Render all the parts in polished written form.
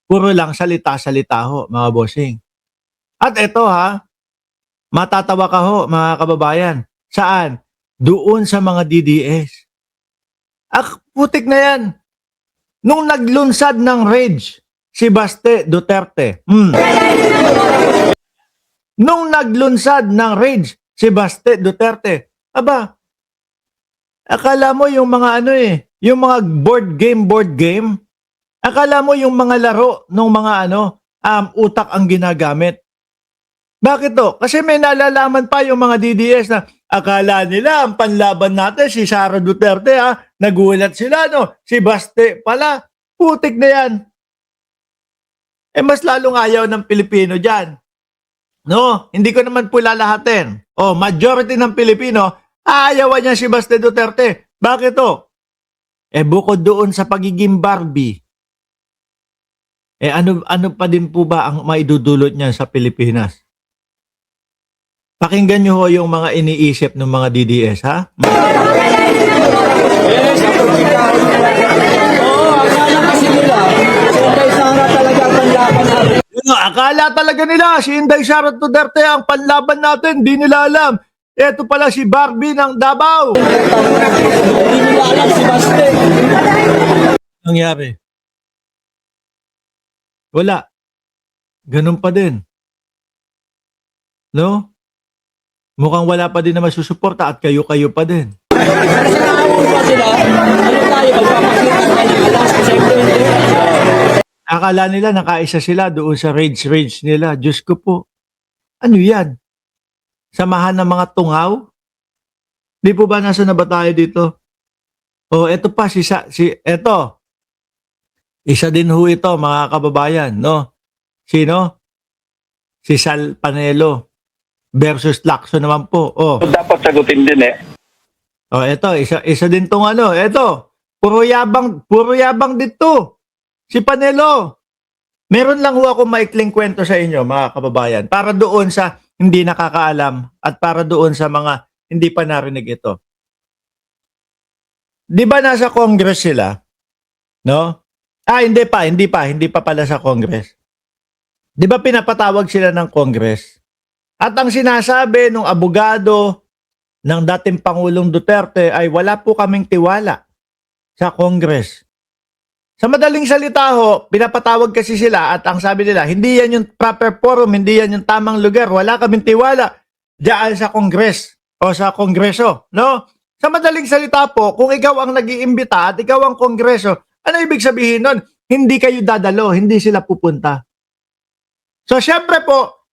Puro lang salita-salita ho, mga bossing. At eto ha, matatawa ka ho, mga kababayan. Saan? Doon sa mga DDS. Putik na yan. Nung naglunsad ng rage, si Baste Duterte. Nung naglunsad ng rage, si Baste Duterte. Aba, akala mo yung mga yung mga board game, akala mo yung mga laro ng mga utak ang ginagamit. Bakit to? Kasi may nalalaman pa yung mga DDS na akala nila ang panlaban natin si Sara Duterte ha. Nagulat sila si Baste pala. Putik na yan. Mas lalong ayaw ng Pilipino dyan. No, hindi ko naman po lalahatin. Majority ng Pilipino, ayawan niya si Baste Duterte. Bakit to? Bukod doon sa pagiging Barbie, ano pa din po ba ang maidudulot niya sa Pilipinas? Pakinggan niyo ho yung mga iniisip ng mga DDS, ha? Akala talaga nila si Inday Sara Duterte ang panlaban natin. Di nila alam. Ito pala si Barbie ng Davao. Di nila alam si Baste. Nangyari? Wala. Ganun pa din. No? Mukhang wala pa din na masusuporta at kayo-kayo pa din. Akala nila nakaisa sila doon sa rage nila. Diyos ko po. Ano yan? Samahan ng mga tungaw? Di po ba nasa na ba tayo dito? Eto pa eto. Isa din ho ito, mga kababayan, no? Sino? Si Sal Panelo versus Lacson naman po. Dapat sagutin din Eto, isa din tong eto. Puro yabang dito. Si Panelo. Meron lang ho ako maikling kwento sa inyo, mga kababayan, para doon sa hindi nakakaalam at para doon sa mga hindi pa narinig ito. Di ba nasa Congress sila? No? Hindi pa pala sa Congress. Di ba pinapatawag sila ng Congress? At ang sinasabi ng abogado ng dating Pangulong Duterte ay wala po kaming tiwala sa Congress. Sa madaling salita ho, pinapatawag kasi sila at ang sabi nila, hindi yan yung proper forum, hindi yan yung tamang lugar, wala kaming tiwala diyan sa Congress o sa Kongreso, no? Sa madaling salita po, kung ikaw ang nag-iimbita at ikaw ang Kongreso, ano ibig sabihin nun? Hindi kayo dadalo, hindi sila pupunta. So syempre po,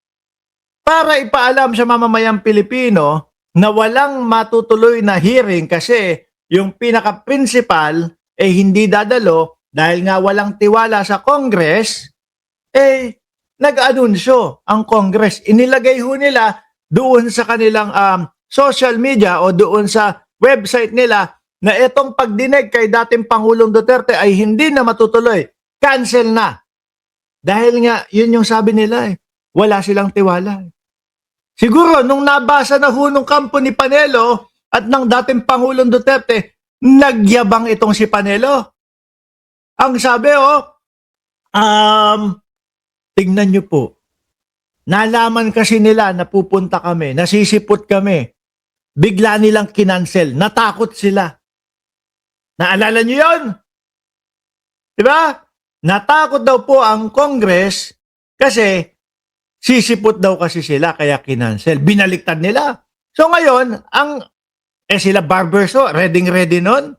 para ipaalam sa mamamayang Pilipino na walang matutuloy na hearing kasi yung pinaka-principal hindi dadalo dahil nga walang tiwala sa Congress, nag-anunsyo ang Congress. Inilagay ho nila doon sa kanilang social media o doon sa website nila na itong pagdinig kay dating Pangulong Duterte ay hindi na matutuloy. Cancel na. Dahil nga, yun yung sabi nila wala silang tiwala. Siguro, nung nabasa na ho nung kampo ni Panelo at ng dating Pangulong Duterte, nagyabang itong si Panelo. Ang sabi, tignan nyo po, nalaman kasi nila na pupunta kami, nasisipot kami, bigla nilang kinansel, natakot sila. Naalala nyo yun? Diba? Natakot daw po ang Congress kasi sisipot daw kasi sila kaya kinansel. Binaliktad nila. So ngayon, sila Barberso, ready nun,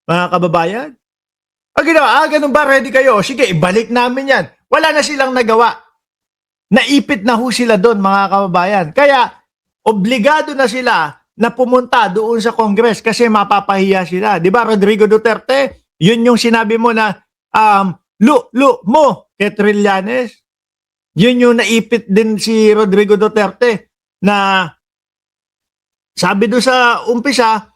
mga kababayan. Ganun ba? Ready kayo? Sige, ibalik namin yan. Wala na silang nagawa. Naipit na ho sila doon, mga kababayan. Kaya, obligado na sila na pumunta doon sa Congress kasi mapapahiya sila. Di ba, Rodrigo Duterte? Yun yung sinabi mo na, mo kay Trillanes. Yun yung naipit din si Rodrigo Duterte na sabi doon sa umpisa,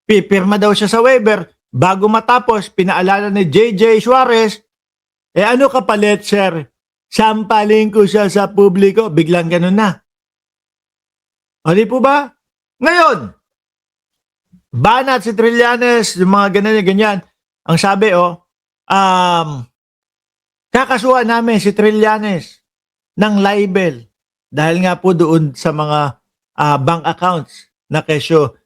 pipirma daw siya sa waiver. Bago matapos, pinaalala ni JJ Suarez, ano kapalit, sir? Sampaling ko siya sa publiko. Biglang ganun na. O di po ba? Ngayon, banat si Trillanes, yung mga ganyan. Ang sabi, Kakasuhan namin si Trillanes ng libel dahil nga po doon sa mga bank accounts na kesyo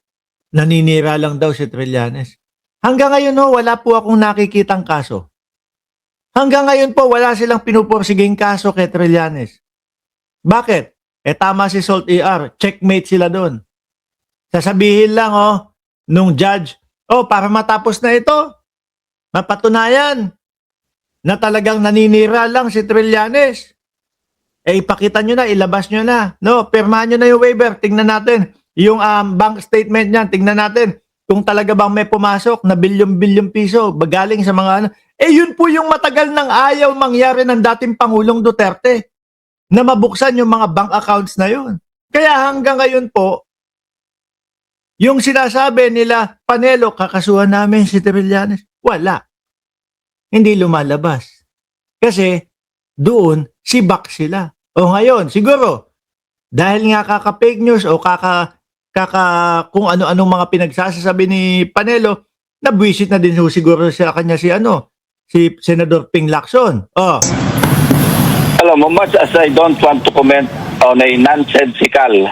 naninira lang daw si Trillanes. Hanggang ngayon wala po akong nakikitang kaso. Hanggang ngayon po wala silang pinupursiging kaso kay Trillanes. Bakit? Tama si Salt ER, checkmate sila doon. Sasabihin lang nung judge, para matapos na ito, mapatunayan na talagang naninira lang si Trillanes. Ipakita nyo na, ilabas nyo na. No, pirmahan nyo na yung waiver. Tingnan natin. Yung bank statement niyan, tingnan natin kung talaga bang may pumasok na bilyon-bilyon piso galing sa mga ano. Yun po yung matagal nang ayaw mangyari ng dating Pangulong Duterte na mabuksan yung mga bank accounts na yun. Kaya hanggang ngayon po, yung sinasabi nila, Panelo, kakasuhan namin si Trillanes. Wala. Hindi lumalabas. Kasi doon, sibak sila. O ngayon, siguro, dahil nga kaka-fake news o kung ano-anong mga pinagsasabi ni Panelo, nabwisit na din siguro sa kanya si Senador Ping Lacson. Alam mo, much as I don't want to comment on a nonsensical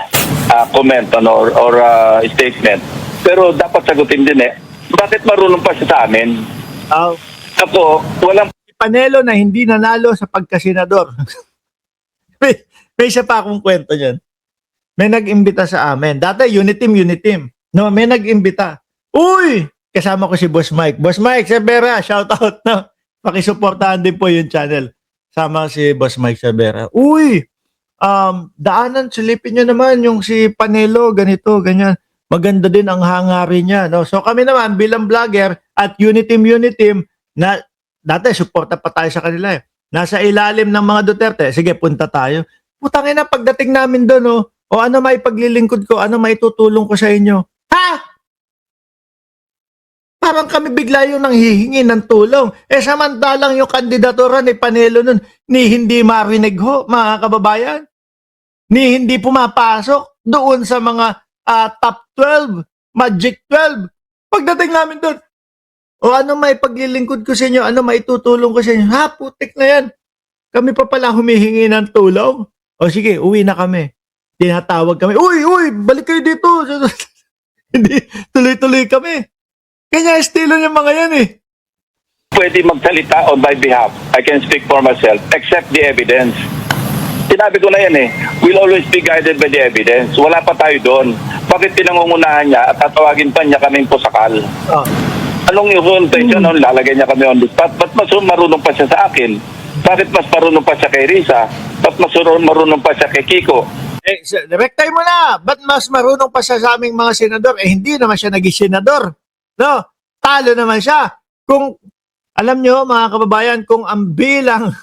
comment or statement, pero dapat sagutin din bakit marunong pa siya sa amin? Ako, walang... Si Panelo na hindi nanalo sa pagkasenador. may isa pa akong kwento niyan. May nag-imbita sa amin. Dati, Uniteam. No, may nag-imbita. Uy! Kasama ko si Boss Mike. Boss Mike Severa, shout out na. Pakisuportahan din po yung channel. Sama si Boss Mike Severa. Uy! Daanan, silipin nyo naman yung si Panelo, ganito, ganyan. Maganda din ang hangarin niya. No? So kami naman, bilang vlogger at Uniteam, na dati, suporta pa tayo sa kanila Nasa ilalim ng mga Duterte. Sige, punta tayo. Putangin na, pagdating namin doon, o ano may paglilingkod ko, ano may tutulong ko sa inyo. Ha? Parang kami bigla yung nanghihingi ng tulong. Samantalang yung kandidatura ni Panelo nun, ni hindi marinig mga kababayan. Ni hindi pumapasok doon sa mga top 12, Magic 12. Pagdating namin doon, o ano may paglilingkod ko sa inyo, ano may tutulong ko sa inyo. Ha, putik na yan. Kami pa pala humihingi ng tulong. O sige, uwi na kami. Tinatawag kami, uy, balik kayo dito. Hindi, tuloy-tuloy kami. Kanya estilo ng mga yan Pwede magsalita on my behalf. I can speak for myself, except the evidence. Sinabi ko na yan we'll always be guided by the evidence. Wala pa tayo doon. Bakit pinangungunahan niya at tatawagin pa niya kaming pusakal? Anong yung intention nun? Lalagay niya kami on the spot. Ba't mas marunong pa siya sa akin? Bakit mas marunong pa siya kay Risa? Ba't mas marunong pa siya kay Kiko? Direktay mo na. Ba't mas marunong pa siya sa aming mga senador? Hindi naman siya naging senador. No, talo naman siya. Kung, alam nyo mga kababayan, kung ang bilang